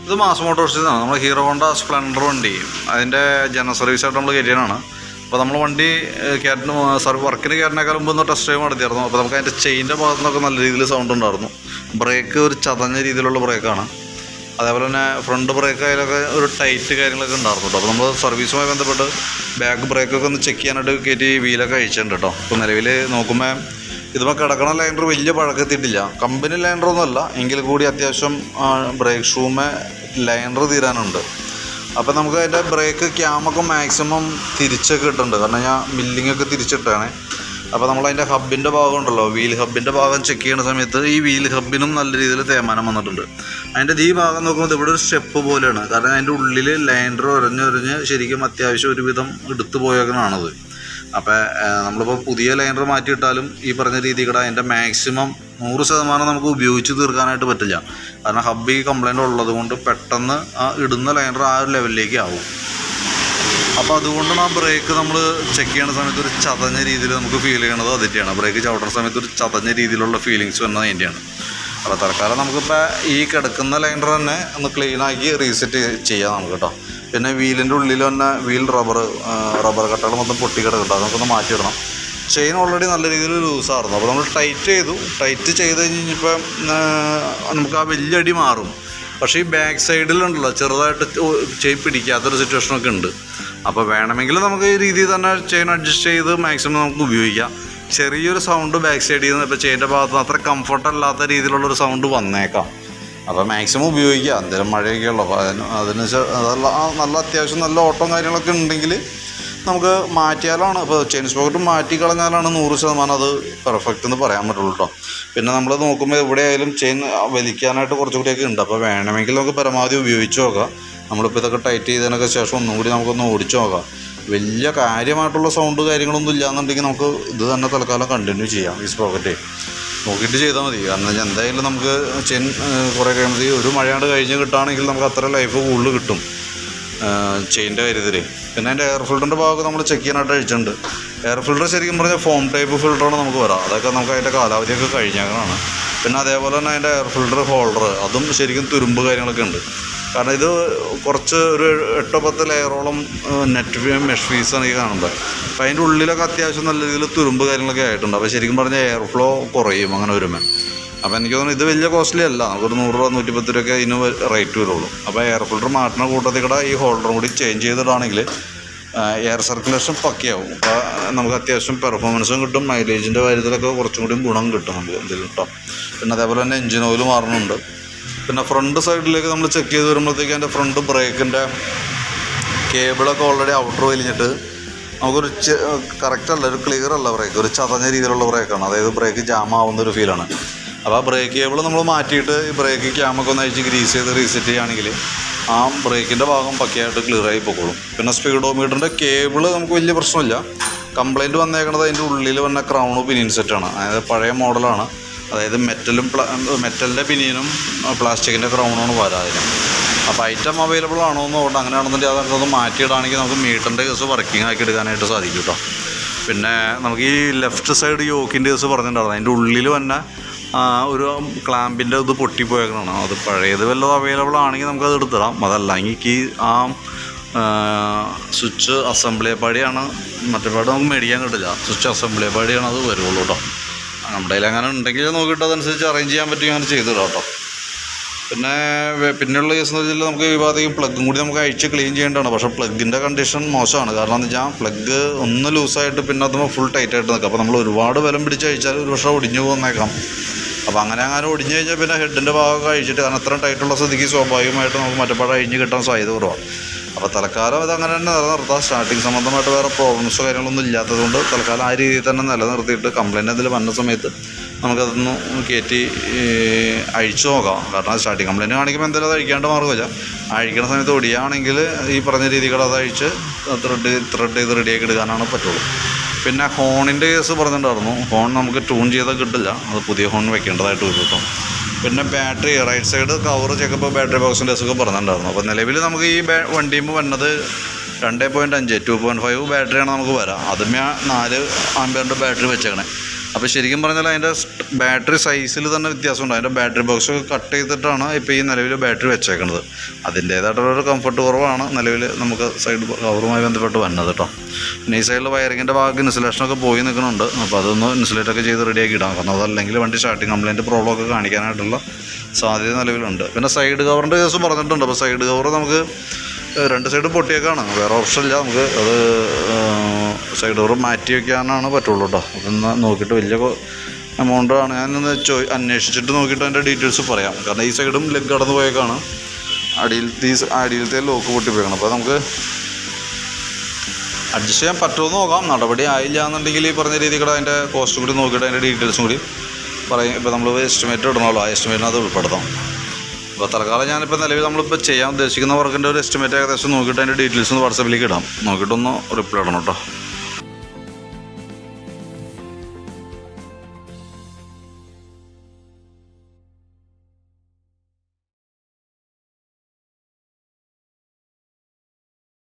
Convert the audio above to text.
ഇത് മാസ് മോട്ടോഴ്സിൽ നിന്നാണ്. നമ്മൾ ഹീറോ ഹോണ്ട സ്പ്ലെൻഡർ വണ്ടി അതിൻ്റെ ജനറൽ സർവീസായിട്ട് നമ്മൾ കയറ്റിയതാണ്. അപ്പോൾ നമ്മൾ വണ്ടി വർക്കിന് കയറിനേക്കാൾ മുമ്പ് ഒന്ന് ടെസ്റ്റ് ഡ്രൈവ് നടത്തിയായിരുന്നു. അപ്പോൾ നമുക്ക് അതിൻ്റെ ചെയിൻ്റെ ഭാഗത്തു നിന്നൊക്കെ നല്ല രീതിയിൽ സൗണ്ട് ഉണ്ടായിരുന്നു. ബ്രേക്ക് ഒരു ചതഞ്ഞ രീതിയിലുള്ള ബ്രേക്കാണ്. അതേപോലെ തന്നെ ഫ്രണ്ട് ബ്രേക്ക് അതിലൊക്കെ ഒരു ടൈറ്റ് കാര്യങ്ങളൊക്കെ ഉണ്ടായിരുന്നു കേട്ടോ. അപ്പോൾ നമ്മൾ സർവീസുമായി ബന്ധപ്പെട്ട് ബാക്ക് ബ്രേക്കൊക്കെ ഒന്ന് ചെക്ക് ചെയ്യാനായിട്ട് കയറ്റി വീലൊക്കെ അഴിച്ചിട്ടുണ്ട് കേട്ടോ. അപ്പോൾ നിലവിൽ നോക്കുമ്പോൾ ഇതുമ്പോൾ കിടക്കണ ലൈനർ വലിയ പഴക്കത്തിയിട്ടില്ല. കമ്പനി ലൈനറൊന്നുമല്ല, എങ്കിൽ കൂടി അത്യാവശ്യം ബ്രേക്ക് ഷൂമേ ലൈനർ തീരാനുണ്ട്. അപ്പോൾ നമുക്ക് അതിൻ്റെ ബ്രേക്ക് ക്യാമൊക്കെ മാക്സിമം തിരിച്ചൊക്കെ ഇട്ടിട്ടുണ്ട്. കാരണം ഞാൻ മില്ലിങ്ങൊക്കെ തിരിച്ചിട്ടാണ്. അപ്പോൾ നമ്മളതിൻ്റെ ഹബിൻ്റെ ഭാഗം ഉണ്ടല്ലോ, വീൽ ഹബിൻ്റെ ഭാഗം ചെക്ക് ചെയ്യുന്ന സമയത്ത് ഈ വീൽ ഹബിനും നല്ല രീതിയിൽ തേയ്മാനം വന്നിട്ടുണ്ട്. അതിൻ്റെ ഈ ഭാഗം നോക്കുമ്പോൾ ഇവിടെ ഒരു സ്റ്റെപ്പ് പോലെയാണ്. കാരണം അതിൻ്റെ ഉള്ളിൽ ലൈനർ ഉരഞ്ഞുരഞ്ഞ് ശരിക്കും അത്യാവശ്യം ഒരുവിധം എടുത്തു പോയേക്കണാണത്. അപ്പോൾ നമ്മളിപ്പോൾ പുതിയ ലൈനർ മാറ്റിയിട്ടാലും ഈ പറഞ്ഞ രീതിയിൽ അതിൻ്റെ മാക്സിമം 100% നമുക്ക് ഉപയോഗിച്ച് തീർക്കാനായിട്ട് പറ്റില്ല. കാരണം ഹബ്ബി കംപ്ലൈൻ്റ് ഉള്ളത് കൊണ്ട് പെട്ടെന്ന് ആ ഇടുന്ന ലൈനർ ആ ഒരു ലെവലിലേക്ക് ആവും. അപ്പോൾ അതുകൊണ്ടാണ് ആ ബ്രേക്ക് നമ്മൾ ചെക്ക് ചെയ്യുന്ന സമയത്ത് ഒരു ചതഞ്ഞ രീതിയിൽ നമുക്ക് ഫീൽ ചെയ്യണത് അതിൻ്റെയാണ്. ബ്രേക്ക് ചവിട്ടുന്ന സമയത്ത് ഒരു ചതഞ്ഞ രീതിയിലുള്ള ഫീലിങ്സ് വരുന്നത് അതിൻ്റെയാണ്. അപ്പോൾ തൽക്കാലം നമുക്കിപ്പോൾ ഈ കിടക്കുന്ന ലൈനർ തന്നെ ഒന്ന് ക്ലീനാക്കി റീസെറ്റ് ചെയ്യാം നമുക്ക് കേട്ടോ. പിന്നെ വീലിൻ്റെ ഉള്ളിൽ തന്നെ വീൽ റബ്ബർ കട്ടകൾ മൊത്തം പൊട്ടിക്കിടക്കുന്നുണ്ട്. അത് നമുക്കൊന്ന് മാറ്റിയിടണം. ചെയിൻ ഓൾറെഡി നല്ല രീതിയിൽ ലൂസായിരുന്നു. അപ്പോൾ നമ്മൾ ടൈറ്റ് ചെയ്ത് കഴിഞ്ഞപ്പോൾ നമുക്ക് ആ വലിയ അടി മാറും. പക്ഷേ ഈ ബാക്ക് സൈഡിലുണ്ടല്ലോ ചെറുതായിട്ട് ചെയിൻ പിടിക്കാത്തൊരു സിറ്റുവേഷനൊക്കെ ഉണ്ട്. അപ്പോൾ വേണമെങ്കിൽ നമുക്ക് ഈ രീതിയിൽ തന്നെ ചെയിൻ അഡ്ജസ്റ്റ് ചെയ്ത് മാക്സിമം നമുക്ക് ഉപയോഗിക്കാം. ചെറിയൊരു സൗണ്ട് ബാക്ക് സൈഡിൽ നിന്ന് ഇപ്പോൾ ചെയിൻ്റെ ഭാഗത്ത് നിന്ന് അത്ര കംഫർട്ടല്ലാത്ത രീതിയിലുള്ളൊരു സൗണ്ട് വന്നേക്കാം. അപ്പോൾ മാക്സിമം ഉപയോഗിക്കുക. എന്തെങ്കിലും മഴയൊക്കെ ഉള്ളൂ. അപ്പോൾ അതിന് നല്ല അത്യാവശ്യം നല്ല ഓട്ടവും കാര്യങ്ങളൊക്കെ ഉണ്ടെങ്കിൽ നമുക്ക് മാറ്റിയാലാണ്. ഇപ്പോൾ ചെയിൻ സ്പോക്കറ്റ് മാറ്റി കളഞ്ഞാലാണ് 100% അത് പെർഫെക്റ്റ് എന്ന് പറയാൻ പറ്റുള്ളൂ കേട്ടോ. പിന്നെ നമ്മൾ നോക്കുമ്പോൾ എവിടെ ആയാലും ചെയിൻ വലിക്കാനായിട്ട് കുറച്ചുകൂടിയൊക്കെ ഉണ്ട്. അപ്പോൾ വേണമെങ്കിൽ നമുക്ക് പരമാവധി ഉപയോഗിച്ച് നോക്കാം. നമ്മളിപ്പോൾ ഇതൊക്കെ ടൈറ്റ് ചെയ്തതിനൊക്കെ ശേഷം ഒന്നും കൂടി നമുക്കൊന്ന് ഓടിച്ച് നോക്കാം. വലിയ കാര്യമായിട്ടുള്ള സൗണ്ട് കാര്യങ്ങളൊന്നും ഇല്ലയെന്നുണ്ടെങ്കിൽ നമുക്ക് ഇത് തന്നെ തൽക്കാലം കണ്ടിന്യൂ ചെയ്യാം. ഈ സ്പോക്കറ്റ് നോക്കിയിട്ട് ചെയ്താൽ മതി. കാരണം എന്തായാലും നമുക്ക് ചെയിൻ കുറേ കഴിയുമ്പോൾ ഒരു മഴയാണ്ട് കഴിഞ്ഞ് കിട്ടുകയാണെങ്കിൽ നമുക്ക് അത്ര ലൈഫ് കൂടുതൽ കിട്ടും ചെയിൻ്റെ കാര്യത്തിൽ. പിന്നെ അതിൻ്റെ എയർ ഫിൽറ്ററിൻ്റെ ഭാഗമൊക്കെ നമ്മൾ ചെക്ക് ചെയ്യാനായിട്ട് അഴിച്ചിട്ടുണ്ട്. എയർ ഫിൽറ്റർ ശരിക്കും പറഞ്ഞാൽ ഫോം ടൈപ്പ് ഫിൽറ്ററാണ് നമുക്ക് വരാം. അതൊക്കെ നമുക്ക് അതിൻ്റെ കാലാവധിയൊക്കെ കഴിഞ്ഞാണ്. പിന്നെ അതേപോലെ തന്നെ അതിൻ്റെ എയർ ഫിൽറ്റർ ഹോൾഡർ അതും ശരിക്കും തുരുമ്പ് കാര്യങ്ങളൊക്കെ ഉണ്ട്. കാരണം ഇത് കുറച്ച് ഒരു 8-10 ലെയറോളം നെറ്റ് മെഷ് പീസാണ് ഈ കാണുമ്പോൾ. അപ്പോൾ അതിൻ്റെ ഉള്ളിലൊക്കെ അത്യാവശ്യം നല്ല രീതിയിൽ തുരുമ്പ് കാര്യങ്ങളൊക്കെ ആയിട്ടുണ്ട്. അപ്പോൾ ശരിക്കും പറഞ്ഞാൽ എയർ ഫ്ലോ കുറയും അങ്ങനെ വരുമ്പോൾ. അപ്പോൾ എനിക്ക് തോന്നുന്നു ഇത് വലിയ കോസ്റ്റ്ലി അല്ല. നമുക്കൊരു 100 രൂപ 110 രൂപയൊക്കെ ഇതിന് റേറ്റ് വരുള്ളൂ. അപ്പോൾ എയർ ഫിൽറ്റർ മാറ്റുന്ന കൂട്ടത്തിൽ കൂടെ ഈ ഹോൾഡറും കൂടി ചേഞ്ച് ചെയ്തിട്ടാണെങ്കിൽ എയർ സർക്കുലേഷൻ പക്കയാവും. അപ്പോൾ നമുക്ക് അത്യാവശ്യം പെർഫോമൻസും കിട്ടും. മൈലേജിൻ്റെ കാര്യത്തിലൊക്കെ കുറച്ചും കൂടി ഗുണം കിട്ടും നമുക്ക് എന്തെങ്കിലും കേട്ടോ. പിന്നെ അതേപോലെ തന്നെ എഞ്ചിൻ ഓയിൽ മാറുന്നുണ്ട്. പിന്നെ ഫ്രണ്ട് സൈഡിലേക്ക് നമ്മൾ ചെക്ക് ചെയ്ത് വരുമ്പോഴത്തേക്ക് അതിൻ്റെ ഫ്രണ്ട് ബ്രേക്കിൻ്റെ കേബിളൊക്കെ ഓൾറെഡി ഔട്ടർ വലിഞ്ഞിട്ട് നമുക്കൊരു കറക്റ്റല്ല, ഒരു ക്ലിയർ അല്ല ബ്രേക്ക്. ഒരു ചതഞ്ഞ രീതിയിലുള്ള ബ്രേക്കാണ്. അതായത് ബ്രേക്ക് ജാം ആവുന്നൊരു ഫീലാണ്. അപ്പോൾ ആ ബ്രേക്ക് കേബിൾ നമ്മൾ മാറ്റിയിട്ട് ഈ ബ്രേക്ക് ക്യാമൊക്കെ ഒന്ന് അഴിച്ച് ഗ്രീസ് ചെയ്ത് റീസെറ്റ് ചെയ്യുകയാണെങ്കിൽ ആ ബ്രേക്കിൻ്റെ ഭാഗം പക്കയായിട്ട് ക്ലിയറായി പോയിക്കോളും. പിന്നെ സ്പീഡോമീറ്ററിൻ്റെ കേബിൾ നമുക്ക് വലിയ പ്രശ്നമില്ല. കംപ്ലൈൻറ്റ് വന്നേക്കണത് അതിൻ്റെ ഉള്ളിൽ വന്ന ക്രൗൺ പിനിയൻ സെറ്റാണ്. അതായത് പഴയ മോഡലാണ്. അതായത് മെറ്റലിൻ്റെ പിനിയനും പ്ലാസ്റ്റിക്കിൻ്റെ ക്രൗണാണ് വരാതിന്. അപ്പോൾ ഐറ്റം അവൈലബിൾ ആണോ എന്ന് നോക്കട്ടെ. അങ്ങനെയാണെന്നുണ്ടെങ്കിൽ അതൊക്കെ മാറ്റിയിടാണെങ്കിൽ നമുക്ക് മീറ്ററിൻ്റെ കേസ് വർക്കിംഗ് ആക്കി എടുക്കാനായിട്ട് സാധിക്കും കേട്ടോ. പിന്നെ നമുക്ക് ഈ ലെഫ്റ്റ് സൈഡ് യോക്കിൻ്റെ കേസ് പറഞ്ഞിട്ടുണ്ടായിരുന്നു. അതിൻ്റെ ഉള്ളിൽ തന്നെ ഒരു ക്ലാമ്പിൻ്റെ ഇത് പൊട്ടിപ്പോയേക്കണതാണ്. അത് പഴയത് വല്ലതും അവൈലബിൾ ആണെങ്കിൽ നമുക്കത് എടുത്തിടാം. അതല്ലെങ്കിൽ ആ സ്വിച്ച് അസംബ്ലി പാടിയാണ്. മറ്റേ പാട് നമുക്ക് മേടിക്കാൻ കിട്ടില്ല. സ്വിച്ച് അസംബ്ലി പാടിയാണ് അത് വരുള്ളൂ കേട്ടോ. നമ്മുടെ കയ്യിൽ അങ്ങനെ ഉണ്ടെങ്കിൽ നോക്കിയിട്ട് അതനുസരിച്ച് അറേഞ്ച് ചെയ്യാൻ പറ്റുമെങ്കിൽ അങ്ങനെ ചെയ്തിടാം കേട്ടോ. പിന്നെയുള്ള കേസ് എന്ന് വെച്ചാൽ നമുക്ക് ഈ ഭാഗത്തേക്ക് പ്ലഗും കൂടി നമുക്ക് അഴിച്ച് ക്ലീൻ ചെയ്യേണ്ടതാണ്. പക്ഷേ പ്ലഗിൻ്റെ കണ്ടീഷൻ മോശമാണ്. കാരണം എന്ന് വെച്ചാൽ പ്ലഗ് ഒന്ന് ലൂസായിട്ട് പിന്നെ അതുമ്പോൾ ഫുൾ ടൈറ്റായിട്ട് നിൽക്കും. അപ്പോൾ നമ്മൾ ഒരുപാട് ബലം പിടിച്ച് അഴിച്ചാൽ ഒരു പക്ഷേ ഒടിഞ്ഞു പോകുന്നേക്കാം. അപ്പോൾ അങ്ങനെ ഒടിഞ്ഞു കഴിഞ്ഞാൽ പിന്നെ ഹെഡിൻ്റെ ഭാഗമൊക്കെ അഴിച്ചിട്ട്, കാരണം അത്ര ടൈറ്റുള്ള സ്ഥിതിക്ക് സ്വാഭാവികമായിട്ട് നമുക്ക് മറ്റേപ്പാട് അഴിഞ്ഞ് കിട്ടാൻ സാധ്യത കുറവാണ്. അപ്പോൾ തൽക്കാലം അതങ്ങനെ തന്നെ നിലനിർത്താം. സ്റ്റാർട്ടിങ് സംബന്ധമായിട്ട് വേറെ പ്രോബ്ലംസോ കാര്യങ്ങളൊന്നും ഇല്ലാത്തതുകൊണ്ട് തൽക്കാലം ആ രീതിയിൽ തന്നെ നിലനിർത്തിയിട്ട് കംപ്ലൈൻറ്റ് എന്തെങ്കിലും വന്ന സമയത്ത് നമുക്കതൊന്ന് കയറ്റി അഴിച്ചു നോക്കാം. കാരണം സ്റ്റാർട്ടിങ് കംപ്ലൈൻറ്റ് കാണിക്കുമ്പോൾ എന്തായാലും അത് അഴിക്കാണ്ട് മാറുകയില്ല. അഴിക്കുന്ന സമയത്ത് ഒടിയാണെങ്കിൽ ഈ പറഞ്ഞ രീതികൾ അത് അഴിച്ച് ത്രെഡ് ചെയ്ത് റെഡിയാക്കി എടുക്കാനാണ് പറ്റുള്ളൂ. പിന്നെ ഹോണിൻ്റെ കേസ് പറഞ്ഞിട്ടുണ്ടായിരുന്നു. ഹോൺ നമുക്ക് ട്യൂൺ ചെയ്താൽ കിട്ടില്ല. അത് പുതിയ ഹോൺ വെക്കേണ്ടതായിട്ട് വരും കേട്ടോ. പിന്നെ battery right side cover checkup battery ബോക്സിൻ്റെ കേസൊക്കെ പറഞ്ഞിട്ടുണ്ടായിരുന്നു. അപ്പോൾ നിലവിൽ നമുക്ക് ഈ വണ്ടിയുമ്പോൾ വന്നത് 2.5 2.5 ബാറ്ററിയാണ് നമുക്ക് വരാം. അതുമേ 4 ആമ്പിയറിൻ്റെ ബാറ്ററി വെച്ചേക്കണേ. അപ്പോൾ ശരിക്കും പറഞ്ഞാൽ അതിൻ്റെ ബാറ്ററി സൈസിൽ തന്നെ വ്യത്യാസമുണ്ട്. അതിൻ്റെ ബാറ്ററി ബോക്സ് കട്ട് ചെയ്തിട്ടാണ് ഇപ്പോൾ ഈ നിലവിൽ ബാറ്ററി വെച്ചേക്കുന്നത്. അതിൻ്റേതായിട്ടുള്ളൊരു കംഫർട്ട് കുറവാണ് നിലവിൽ നമുക്ക് സൈഡ് കവറുമായി ബന്ധപ്പെട്ട് വന്നത് കേട്ടോ. പിന്നെ ഈ സൈഡിൽ വയറിങ്ങിൻ്റെ ഭാഗം ഇൻസുലേഷനൊക്കെ പോയി നിൽക്കുന്നുണ്ട്. അപ്പോൾ അതൊന്ന് ഇൻസുലേറ്റൊക്കെ ചെയ്ത് റെഡിയാക്കി ഇടാം. കാരണം അതല്ലെങ്കിൽ വണ്ടി സ്റ്റാർട്ടിങ് കംപ്ലയിൻറ്റ് പ്രോബ്ലം ഒക്കെ കാണിക്കാനായിട്ടുള്ള സാധ്യത നിലവിലുണ്ട്. പിന്നെ സൈഡ് കവറിൻ്റെ കേസ് പറഞ്ഞിട്ടുണ്ട്. അപ്പോൾ സൈഡ് കവർ നമുക്ക് 2 സൈഡും പൊട്ടിയേക്കാണ്, വേറെ ഓപ്ഷൻ ഇല്ല. നമുക്ക് അത് സൈഡ് കവർ മാറ്റി വയ്ക്കാനാണ് പറ്റുള്ളൂ കേട്ടോ. അതൊന്ന് നോക്കിയിട്ട് വലിയ എമൗണ്ട് ആണ്. ഞാനൊന്ന് അന്വേഷിച്ചിട്ട് നോക്കിയിട്ട് അതിൻ്റെ ഡീറ്റെയിൽസ് പറയാം. കാരണം ഈ സൈഡും ലെഗ് കടന്നു പോയേക്കാണ്, അടിയിലത്തെ ലോക്ക് പൊട്ടിപ്പോയേക്കണം. അപ്പോൾ നമുക്ക് അഡ്ജസ്റ്റ് ചെയ്യാൻ പറ്റുമെന്ന് നോക്കാം. നടപടി ആയില്ല എന്നുണ്ടെങ്കിൽ ഈ പറഞ്ഞ രീതിയിൽ കൂടെ അതിൻ്റെ കോസ്റ്റ് കൂടി നോക്കിയിട്ട് അതിൻ്റെ ഡീറ്റെയിൽസും കൂടി പറയും. ഇപ്പോൾ നമ്മൾ എസ്റ്റിമേറ്റ് ഇടണമല്ലോ, ആ എസ്റ്റിമേറ്റിനകത്ത് ഉൾപ്പെടുത്താം. അപ്പോൾ തൽക്കാലം ഞാനിപ്പോൾ നിലവിൽ നമ്മളിപ്പോൾ ചെയ്യാൻ ഉദ്ദേശിക്കുന്ന വർക്കിൻ്റെ ഒരു എസ്റ്റിമേറ്റ് ഏകദേശം നോക്കിയിട്ട് അതിൻ്റെ ഡീറ്റെയിൽസ് ഒന്ന് വാട്സാപ്പിലേക്ക് ഇടാം. നോക്കിയിട്ടൊന്ന് റിപ്ലൈ ഇടണം കേട്ടോ.